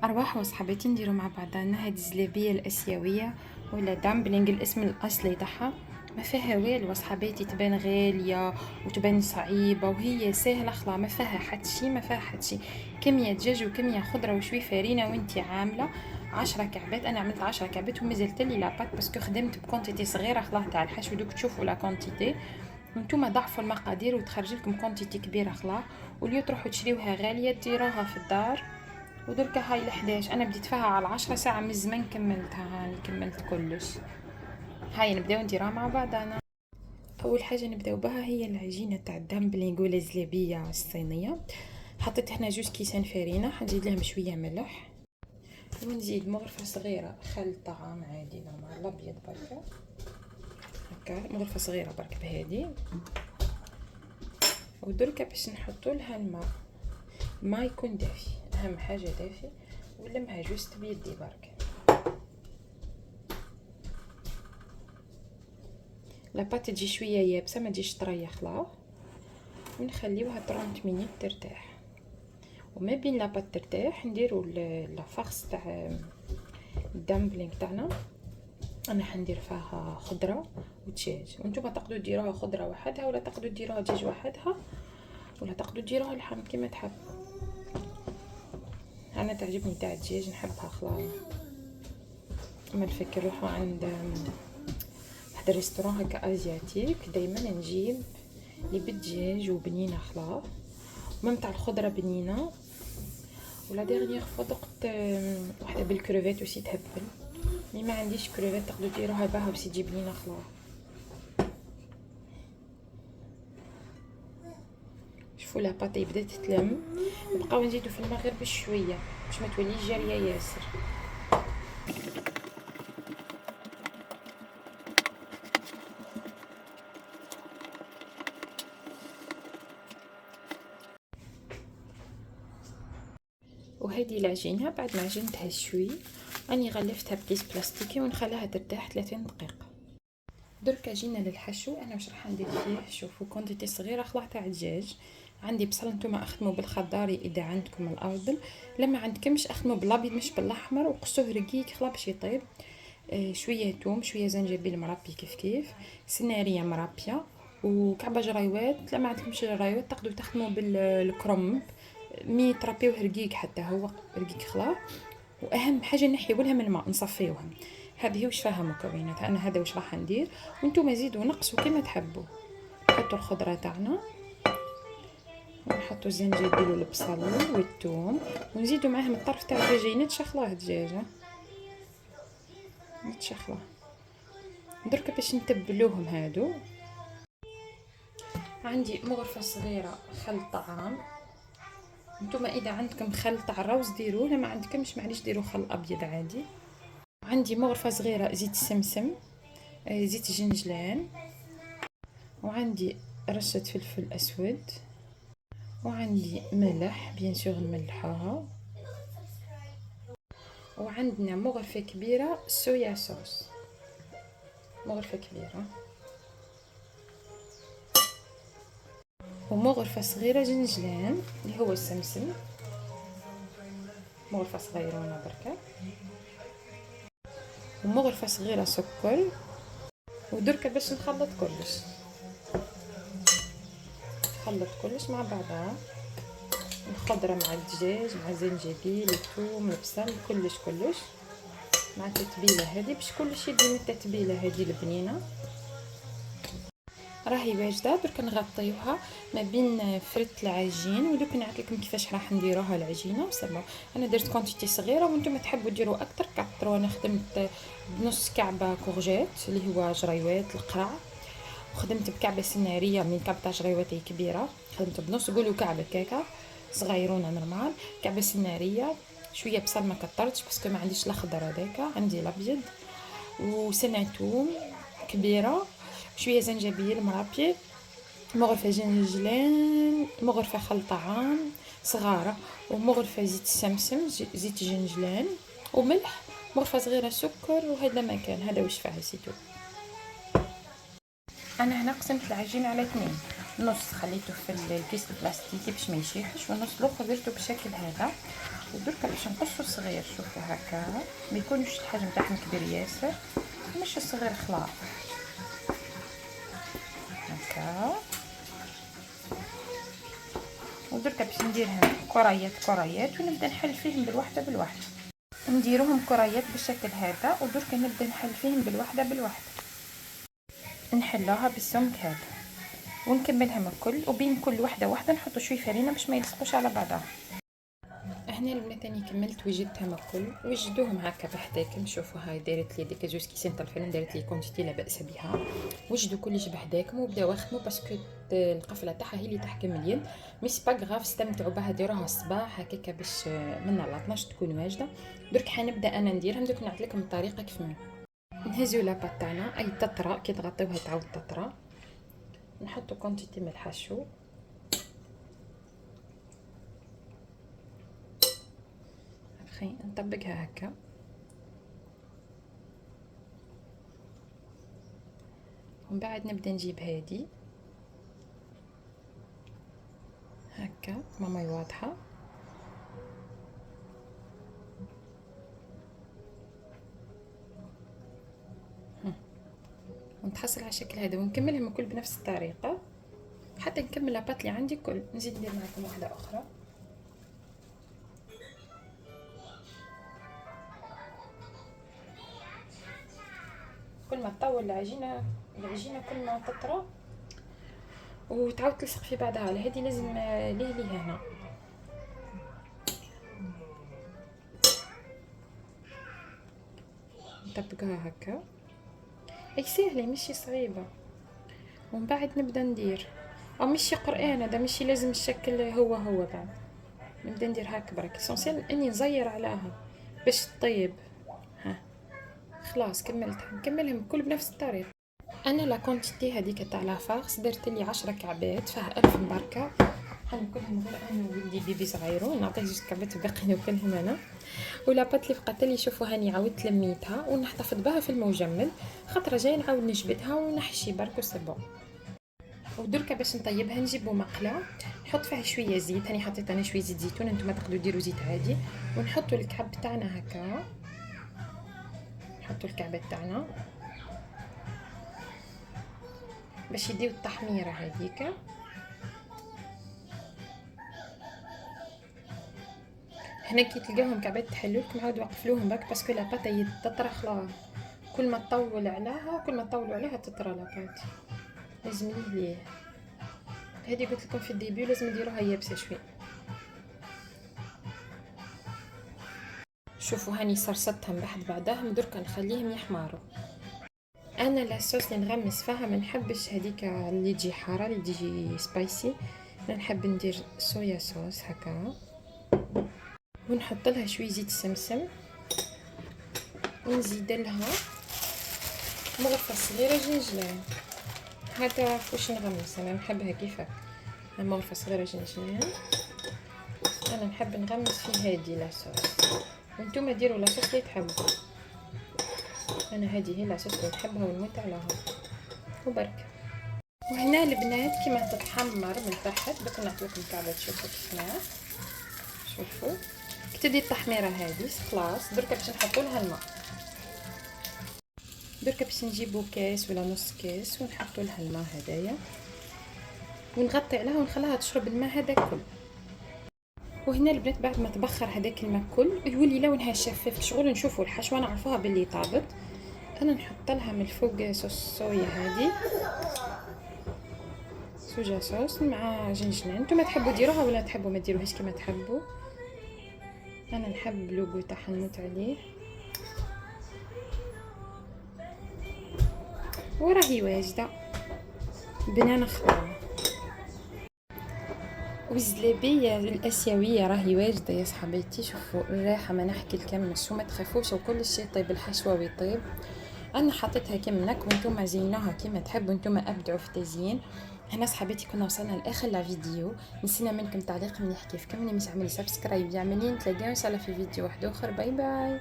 أرواح وصحباتي نديرو مع بعضنا هاد الزلابية الآسيوية ولا دامبلينغ. الاسم الأصلي تاعها ما فيها والو صحباتي، تبان غالية وتبان صعيبة وهي ساهلة خلا، ما فيها حتى شي، ما فيها حتى شي. كمية دجاج وكمية خضرة وشوي فرينة وانتي عاملة 10 كعبات. انا عملت 10 كعبات ومازلت لي لاباط باسكو خدمت بكونتيتي صغيرة خلا تاع الحشو. دوك تشوفوا لا كونتيتي وانتوما ضعفوا المقادير وتخرج لكم كونتيتي كبيرة خلا، واليو تروحوا تشريوها غالية ديروها في الدار. ودركا هاي ال11 انا بديت فيها على 10 ساعة من زمان كملتها، هاني كملت كلش. هاي نبداو نديرها مع بعضنا. اول حاجه نبداو بها هي العجينه تاع الدامبلينغ ولا الزلابيه الصينيه. حطيت هنا 2 كيسان فرينه، حنزيد لهم شويه ملح ونزيد مغرفه صغيره خل طعام عادي نورمال الابيض بركه هكا، مغرفه صغيره برك بهادي. ودركا باش نحطوا لها الماء، ما يكون دافي، اهم حاجه دافي، ولمها جوست بيدي برك. لاباط تجي شويه يابسه ما تجيش طريه خلا، ونخليوها 30 مينيت ترتاح. وما بين لاباط ترتاح نديرو لافارس تاع الدامبلينغ تاعنا. انا حندير فيها خضره ودجاج، وانتم تقدروا ديروها خضره وحدها ولا تقدروا ديروها دجاج وحدها ولا تقدروا ديروها لحم كيما تحب. انا تعجبني تاع الدجاج نحبها خلا. اما الفكر روحوا عند واحد الريستورون هكا ازياتيك دايما نجيب لي بالدجاج وبنينه خلا، ومام تاع الخضره بنينه. ولا ديرنيير فوا دقت وحده بالكروفيت وسي تهبل، مي ما عنديش كروفيت تقدروا ديروها بها وسي تجي بنينه خلا. شوفوا لاباطي بدات تلم، نبقاو نزيدو في الماء غير بشويه باش ما توليش جاريه ياسر. وهذه العجينه بعد ما عجنتها شوي راني غلفتها بكيس بلاستيكي ونخليها ترتاح 30 دقيقه. دركا جينا للحشو. انا واش راح ندير فيه؟ شوفوا كونتيتي صغيره خلا تاع دجاج. عندي بصل، نتوما اخدموا بالخضاري اذا عندكم الافضل، لما عندكمش اخدموا بالابيض مش بالاحمر وقصوه رقيق خلا باش يطيب. شويه توم، شويه زنجبيل مربي كيف كيف، سناريه مربيه، وكعبه جرايوات. لما عندكمش جرايوات تقدروا تخدموا بالكرنب، مي تربيوه رقيق حتى هو رقيق خلا. واهم حاجه نحيو لها من الماء نصفيوهم. هذه واش فيها مكونات، انا هذا واش راح ندير، وانتم زيدوا نقصوا كما تحبوا. نحطوا الخضره تاعنا ونحطوا الزنجبيل والبصل والثوم، ونزيدوا معاهم الطرف تاع الدجاج نتشخلوه الدجاجه نتشخلوه. درك باش نتبلوهم هادو عندي مغرفه صغيره خل طعام. نتوما اذا عندكم خل تاع الروز ديروه، لما عندكمش معليش ديروا خل ابيض عادي. عندي مغرفه صغيره زيت سمسم، زيت جنجلان، وعندي رشة فلفل أسود، وعندي ملح بيان سور نملحوها، وعندنا مغرفة كبيرة صويا صوص، مغرفة كبيرة، ومغرفة صغيرة جنجلان اللي هو السمسم، مغرفة صغيرة بركة، ومغرفة صغيرة سكر. ودركا باش نخلط كلش، نخلط كلش مع بعضها، الخضرة مع الدجاج مع الزنجبيل الثوم البصل كلش مع التتبيله هذه باش كلشي يدي من التتبيله هذه البنينه. راهي واجده. درك نغطيوها ما بين فرت العجين، ودوك نعطيكم كيفاش راح نديروها العجينه وسما. انا درت كونتيتي صغيره وانتم تحبوا ديروا اكثر كثروا. انا خدمت بنص كعبه كورجيت اللي هو جريوات القرع، وخدمت بكعبه سناريه من كعبه تاع جريوات كبيره، خدمت بنص، قولوا كعبه كيكه صغيرونه نورمال، كعبه سناريه، شويه بصل ما كترتش باسكو ما عنديش الاخضر هذاك، عندي الابيض، وسنه توم كبيره، شويه زنجبيل مربي، مغرفه جنجلان، مغرفه خل طعام صغاره، ومغرفه زيت سمسم زيت جنجلان، وملح، مغرفه صغيره سكر. وهذا ما كان، هذا واش فيها سيتو. انا هنا قسمت العجين على 2، نص خليته في الكيس البلاستيكي باش ما يشيحش، والنص الاخر درته بالشكل هذا. ودركا باش نقصو صغير، شوفوا هكا ما يكونش الحجم تاعهم كبير ياسر، مش الصغير خلاص هكا. ودركا باش نديرهم كريات ونبدا نحل فيهم بالوحده بالوحده. نديروهم كريات بالشكل هذا، ودركا نبدا نحل فيهم بالوحده بالوحده، نحلوها بالسمك هذا ونكملهم الكل، وبين كل وحده نحط شويه فرينه باش ما يلصقوش على بعضها. هنا البنات اني كملت وجدتهم الكل، وجدوهم هكا بحداكم. شوفوا هاي دارت لي ديك زوج كيسين تاع الفرن، دارت لي كونتيتي لا باس بها. وجدوا كلش بحداكم وبداو خدموا باسكو القفله تاعها هي اللي تحكم اليد. مش با غاف، استمتعوا بها، ديروها الصباح هكاك باش من على 12 تكون واجده. درك حنبدا انا نديرهم، درك نعطي لكم الطريقه كيف ما نهزوا لاباط تاعنا. اي تطرا كي تغطيوها تعاود تطرا، نحطوا كونتيتي من الحشو، نطبقها هكا ومن بعد نبدا نجيب هادي هكا ماما واضحه، ونتحصل على الشكل هذا، ونكملهم الكل بنفس الطريقه حتى نكمل لاباط اللي عندي كل. نزيد ندير معكم واحده اخرى. كل ما تطول العجينه كل ما تطرى وتعاود تلصق في بعضها. على هذه لازم ليه هنا نطبقها هكا. اي سهله ماشي صعيبه. ومن بعد نبدا ندير ماشي قرآن هذا، ماشي لازم الشكل هو بعد. نبدا ندير هكا برك، اسونسيال اني نزير عليها باش تطيب. ها خلاص كملتها، نكملهم كل بنفس الطريقه. انا لا كونتيتي هذيك تاع لا فارس درت لي 10 كعبات، فيها 1000 بركه. حناكلهم غير انا وولدي بيبي صغيرون، نعطيه جوج كعبات باقي ناكلهم انا. ولاباط اللي بقات لي شوفوا هاني عاودت لميتها ونحتفظ بها في المجمد، خطره جايه نعاود نجبدها ونحشي برك وسبون. ودركا باش نطيبها نجيبو مقله نحط فيها شويه زيت، هاني حطيت انا شويه زيت زيتون، نتوما تقدروا ديروا زيت عادي. ونحطوا الكعب تاعنا هكا، نحطوا الكعبات تاعنا باش يديو التحميره هذيك. هنا كي تلقاهم كعبات تحلولكم عاودوا وقفلوهم باك باسكو لاباط تطرى خلاص. كل ما تطولوا عليها تطرى لاباط، لازم ليه هذه قلت لكم في الديبي لازم نديروها يابسه شوي. شوفوا هاني صرصتهم بحد بعدهم، دركا نخليهم يحمروا. انا لاصوص اللي نغمس فيها ما نحبش هذيك اللي تجي حاره، اللي تجي سبايسي. انا نحب ندير صويا صوص هكا، ونحط لها شويه زيت سمسم، ونزيد لها مغرفه صغيره جنجلان. هذا واش نغمس انا نحبها كيفك، مغرفه صغيره جنجلان. انا نحب نغمس في هذه لاصوص، وانتم ديروا لاصوص اللي تحبوا. انا هذه هي لاصوص اللي نحبها ونموت عليها وبرك. وهنا البنات كيما تتحمر من تحت، دوك نعطيكم كعبه تشوفوا كيفاه. شوفوا كتدي التحميره هذه خلاص. دركا باش نحطوا لها الماء، دركا باش نجيبوا كاس ولا نص كاس ونحطوا لها الماء هدايا، ونغطي عليها ونخليها تشرب الماء هذا كل. وهنا البنات بعد ما تبخر هذاك الماء كل يولي لونها شفاف، شغل نشوفوا الحشوه نعرفوها باللي طابت. انا نحط لها من الفوق صوص صويا هذه، صويا صوص مع جنجلان. نتوما تحبوا ديروها ولا تحبوا ما ديروهاش كما تحبوا. انا نحب اللوغو تاعها نموت عليه. وراهي واجده بنانه خضراء والزلابيه الاسيويه راهي واجده يا صحباتي. شوفوا الريحه ما نحكي لكمش، وما تخافوش وكل شيء طيب الحشوه ويطيب. انا حطيتها كما نك وانتم زينوها كما تحبوا، انتم ابدعوا في التزيين. هنا صحباتي كنا وصلنا لاخر لا فيديو، نسينا منكم تعليق مليح كيفكم. اللي مش عامل سبسكرايب يعملين، نتلاقاو ان شاء الله في فيديو واحد اخر. باي باي.